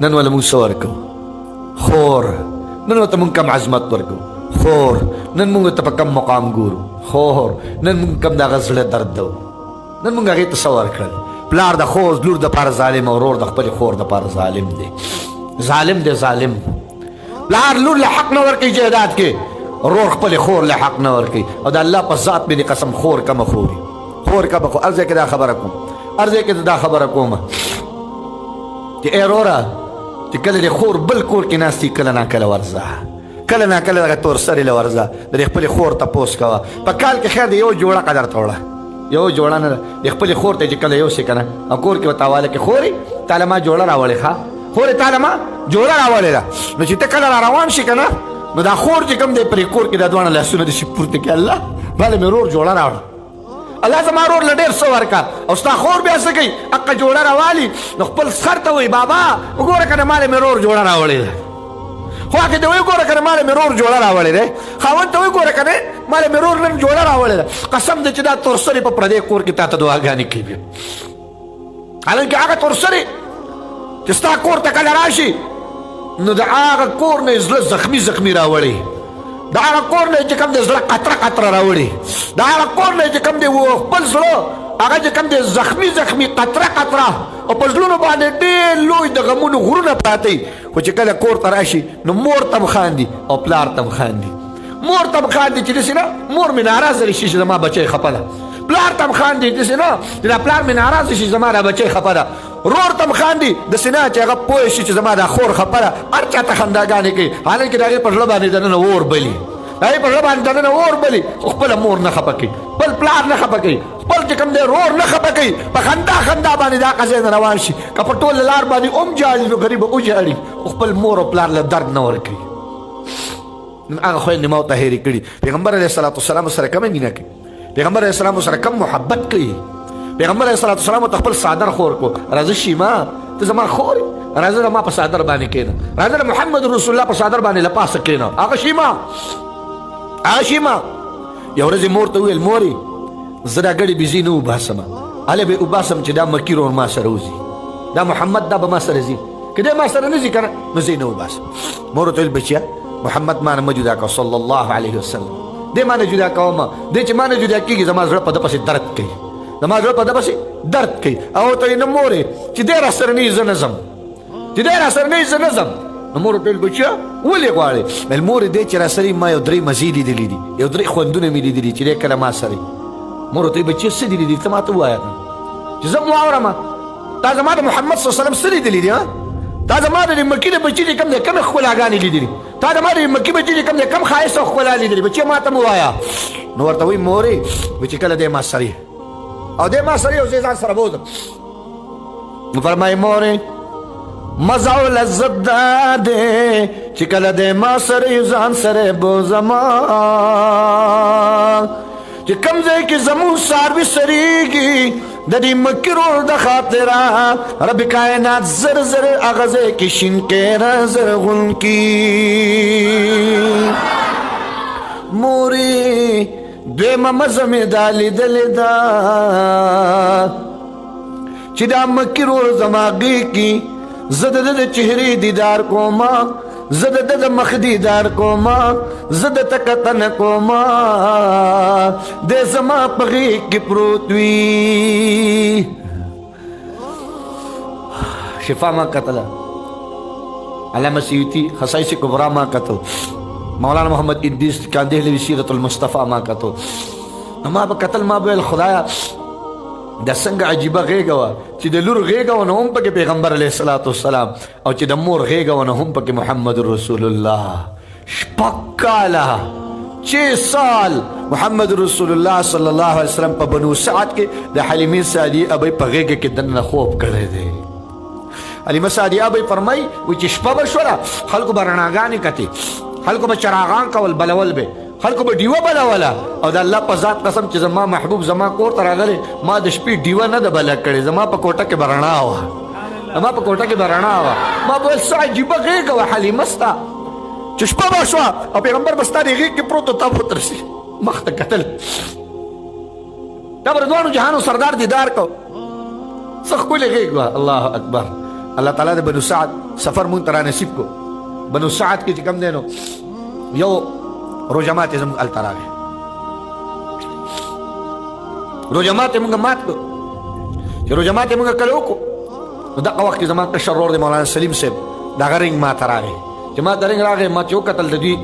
نن ولا موږ څه ورکو خور، نن ورته موږ کم عظمت ورکو خور، نن موږ ته په کم مقام ګورو خور، نن موږ کم د هغه زړه درد دو، نن موږ هغې ته څه ورکړل. پلار د خور لور دپاره ظالم او ورور د خپلې خور دپاره ظالم دی. ظالم دی ظالم. پلار لور له حق نه ورکوي جهادات کې، ورور خپلې خور له حق نه ورکوي. او د الله په ذات باندې قسم خور کمه خوري، خور کمه خور. هر ځای کې دا خبره کوم، هر ځای کې دا خبره کومه چې ای وروره چې کله د خور بل کور کې ناستي کله ناکله ورځه، کله ناکله دغه تور سرې له ورځه د خپلې خور تپوس کوه. په کال کې خیر د یو جوړه قدر ته وړه، یو جوړه نه د خپلې خور ته چې کله یو شي که نه او کور کې ورته حواله کړې خورې تاله ما جوړه راوړې ښه خورې تاله ما جوړه راوړې ده. نو چې ته کله را روان شي که نه نو دا خور چې کوم دی پرې کور کې دا دواړه لاسونه داسې پورته کړي الله باندې مې ورور جوړه راوړه، الله زما ورور له ډېر څه ورکړه. او ستا خور بیا څه کوي حقه جوړه راوالي نو خپل سر ته وایي بابا وګوره که نه مالې مې ورور جوړه راوړې ده. خو هغې ته وایي ګوره که نه مالې مې ورور جوړه راوړې دی. خاوند ته وایي ګوره که نه مالې مې ورور نن جوړه راوړې ده. قسم دی چې دا تورسرې په پردی کور کې تا ته دعاګانې کوي. حالانکې هغه تورسرې چې ستا کور ته کله راشي نو د هغه کور نه یې زړه زخمي زخمي راوړي، د هغه کور نه چې کوم د زړه قطره قطره راوړي، د هغه کور نه چې کوم دی خپل زړه هغه چې کوم دی زخمي زخمي قطره قطره او په زړونو باندې ډېر لوی د غمونو غرونه پراته وي. خو چې کله کور ته راشي نو مور ته م خاندي او پلار ته م خاندي. مور ته م خاندي چې داسې نه مور مې ناراضه شي چې زما بچی خفه ده، پلار ته م خاندي داسې نه چې دا پلار مې ناراضه شي زما دا بچی خفه ده، ورور ته م خاندي داسې نه چې هغه پوه شي چې زما دا خور خفه ده. هر چا ته خنداګانې کوي حالانکې د هغې په زړه باندې دننه اور بلي، د هغې په زړه باندې دننه اور بلي. خو خپله مور نه خفه کوي، خپل پلار نه خفه کوي، خپل چې کوم دی ورور نه خفه کوي. په خندا خندا باندې دا قضیې نه روان شي که په ټول لار باندې جاړي نو غریبه وجاړي، خو خپل مور او پلار له درد نه ورکوي. هغه خویندې ما ورته هېرې کړي. پیغمبر علیه الصلاة والسلام سره کمه مینه کوي، پیغمبر علیه السلام سره کم محبت کوي. پیغمبر علیه الصلاة والسلام ته خپل څادر خور کو، راځه شیما ته زما خور یې، راځه ما په څادر باندې کښېنه، راځه محمد رسول الله په څادر باندې له پاسه کښېنه. هغه شیما یو ورځ مور ته وویل مورې زه دا ګډې بېزي نه وباسمه، هلې به یې وباسم چې دا مکي ورور ما سره وځي، دا محمد دا به ما سره ځي، که دی ما سره نه ځي که نه نو زه یې نه وباسم. مور ورته ویل بچیه محمد ما نه مه جدا کوه صلی الله علیه وسلم، دی ما نه جدا کومه، دی چې ما نه جدا کېږي زما زړه په ده پسې درد کوي، زما زړه په ده پسې درد کوي. او ورته وایي نه مورې چې دی را سره نه یي زه نه ځم، چې دی را سره نه یي زه نه ځم. نو مور ورته ویل بچیه ولې غواړې؟ ویل مورې دی چې را سره ما یو 3 مزې لیدلي دي، یو 3 خوندونه مې لیدلي چې دی کله ما سره. مور ورته ویل بچیه څه دي لیدلي ته ما ته ووایه چې زه م واورمه تا زما د محمد صلی الله علیه وسلم څه لیدلي دي؟ تا زما د مکي د بچي چې کوم دی کمې ښکلاګانې لیدلي، تا زما د مکي بچي چې کوم دی کم ښایسته ښکلا لیدلي بچیه ما ته م ووایه. نو ورته وایي مورې چې کله دی ما سره او دی ما سره او زه ځان سره بوځم. نو فرمایي مورې مزه او لذت دا دی چې کله دی ما سره ځان سره بوځمه، چې کوم ځای کې زمونږ څاروي سریږي د دې مکي رور د خاطره رب کائنات زر زر هغه ځای کې شین کیره زرغون کي. مورې دویمه مزه مې دا لیدلې ده چې دا مکي رور زما غېږ کې زه د ده د چهرې دیدار کومه، زه د ده د مخ دیدار کومه، زه د ته کتنه کومه، دی زما په غېږ کې پروت وي. شفا ما کتله، علامه سیوطي خصائص کبرا ما کتو، مولانا محمد ادریس کاندهلوي سیرت المصطفى ما کتو. ما به کتل ما به ویل خدایا دا څنګه عجیبه غېږه وه چې د لور غېږه وه نو هم پکې پیغمبر علیه الصلاة والسلام او چې د مور غېږه وه نو هم پکې محمد رسول الله. 6 کاله 6 سال محمد رسول الله صلی الله علیه وسلم په بنو سعد کې د حلیمې سعدیې ابۍ په غېږه کې دننه خوب کړی دی. حلیمه سعدیې ابۍ فرمایي وایي چې شپه به شوله خلکو به رڼاګانې کتې، خلکو به چراغان کول بلول به، خلکو به ډیوه بلوله. او د الله په ذات قسم چې زما محبوب زما کور ته راغلی ما د شپې ډیوه نه ده بله کړې، زما په کوټه کې به رڼا وه، زما په کوټه کې به رڼا وه. ما به ویل څه عجیبه غېږه وه حلیمه ستا چې شپه به شوه او پیغمبر به ستا د غېږ کې پروت و تا به ودرسي مخ ته کتل، تا به د دواړو جهانو سردار دیدار کو. څه ښکلې غېږ وه الله اکبر. الله تعالی د بنو سعد سفر مونږ ته را نصیب کو. بنو سعد کې چې کوم دی نو یو روژه ماتې زموږ هلته راغی. روژه ماتې مونږ مات کړو. چې روژه ماتې مونږ کله وکړو نو دغه وخت کې زما کشر ورور دی مولانا سلیم صاحب د هغه رنګ ما ته راغی. چې ما ته رنګ راغی ما چې وکتل د دوی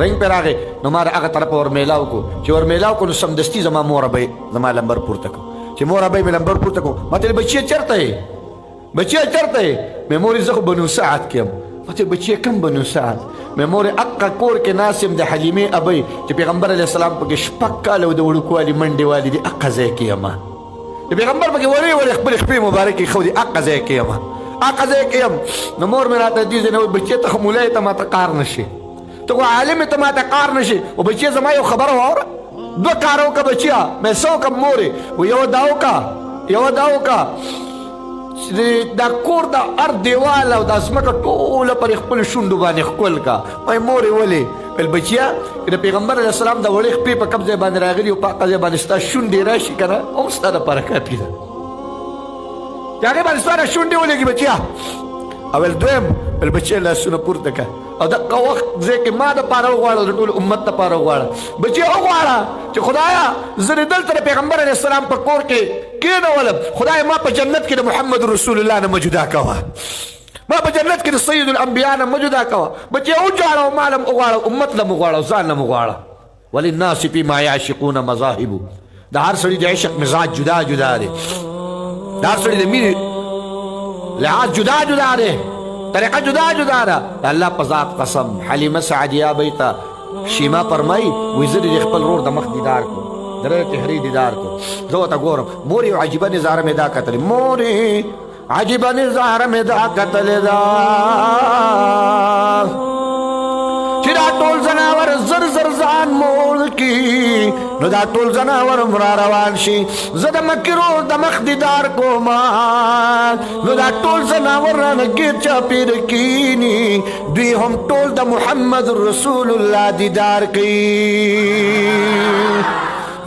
رنګ پې راغی نو ما د هغه طرفه ور میلاو کړو. چې ور میلاو کړو نو سمدستي زما مور ابۍ زما لمبر پورته کړو. چې مور ابۍ مې لمبر پورته کړو ما ته بچیه چېرته یې بچیه چېرته یې مې مورې زه خو بنو سعد کې یم. ما ته بچیه کم بنو سعد مې مورې اقا کور کې ناست یم د حلیمې ابۍ چې پیغمبر علیه السلام پکې شپږ کاله د وړوکوالي منډې والي دي اقا ځای کې یم. د پیغمبر پکې وړې وړې خپلې خپې مبارکې ښودي اقا ځای کې یم اقا ځای کې یم. نو مور مې راته دې ځای نه وایي بچیه ته خو مولای ته ماته کار نه شي ته خو عالمې ته ماته کار نه شي و بچیه زما یو خبره واوره دوه کاره وکړه بچیه مې څه وکړم مورې و یوه دا وکړه دا کور د هر دیوال او دا ځمکه ټوله پر خپلو شونډو باندې ښکل کا. وایي مورې ولې ویل بچیه که د پیغمبر علیه السلام د وړې خپې په کم ځای باندې راغلي او په هغه ځای باندې ستا شونډې راشي که نه هم ستا دپاره کافي ده چې هغې باندې ستا شونډې ولګي بچیه. او ویل دویم ویل بچیه لاسونه پورته که او دغه وخت ځای کې ما دپاره وغواړه د ټول امت دپاره وغواړه بچیه وغواړه چې خدایه زه دې دلته د پیغمبر علیه السلام په کور کې کېنولم خدای ما په جنت کې د محمد رسول الله نه مه جدا کوه ما په جنت کې د سید الانبیا نه مه جدا کوه بچیه وجواړه او ما لم وغواړه امت لم وغواړه او ځان لم وغواړه. وللناس فیما یعشقون مذاهب د هر سړي د عشق مزاج جدا جدا دی د هر سړي د مینې لحاظ جدا جدا دی طریقه جدا جدا ده. الله په ذات قسم حلیمه سعدیه بیته شیما فرمایي وایي زه د خپل ورور د مخ دیدار کړو د رې تحري دیدار کړو زه ورته ګورم مور یو عجیبه نظاره مې دا کتلې مورې عجیبه نظاره مې دا کتلې ده چې دا ټول ځناور زر زر ځان مول کی نو دا ټول ځناور مرا روان شي زه د مکې رور د مخ دیدار کوما نو دا ټول ځناور رانه ګیر چاپېر کینی دوی هم ټول د محمد رسول الله دیدار کوي.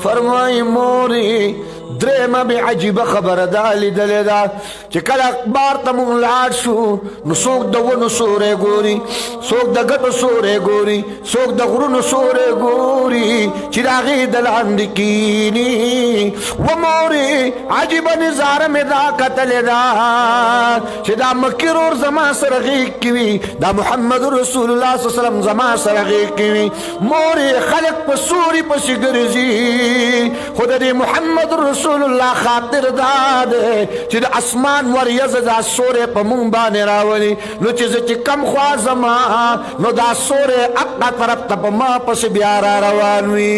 فرمایي مورې درېمه بې عجیبه خبره دا لیدلې ده چې کله اخبار ته مونږ لاړ شو نو څوک د ونو سوری ګوري څوک د ګټو سوری ګوري څوک د غرونو سوری ګوري چې د هغې د لاندې کیني. و مورې عجیبه نظاره مې دا کتلې ده چې دا مکې رور زما سره غېږ کې وي دا محمد رسول الله صلی الله وسلم زما سره غېږ کې وي. مورې خلک په سوري پسې ګرځي خو د دې محمد رسول الله خاطر دا ده چې د اسمان وریځه دا سورې په مونږ باندې راولي نو چې زه چې کم خوا زما نو دا سورې اقا طرف ته په ما پسې بیا را روان وي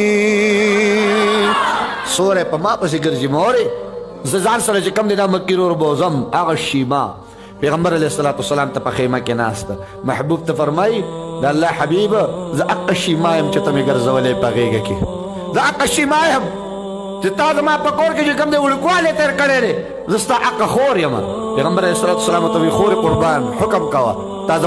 سورې په ما پسې ګرځي. مورې زه ځان سره چې کم دی دا مکې رور بوزم هغه شیما پیغمبر علیه السلام ته په خیمه کې ناسته محبوب ته فرمایي د الله حبیبه زه اقا شیما یم چې ته مې ګرځولې په غېږه کې زه اقا شیما یم چې تا زما په کور کې چې کوم دی وړوکوالی تېر کړی دی زه ستا اقا خور یم. پیغمبر علیه السلام ته وایي خور قربان حکم کوه تا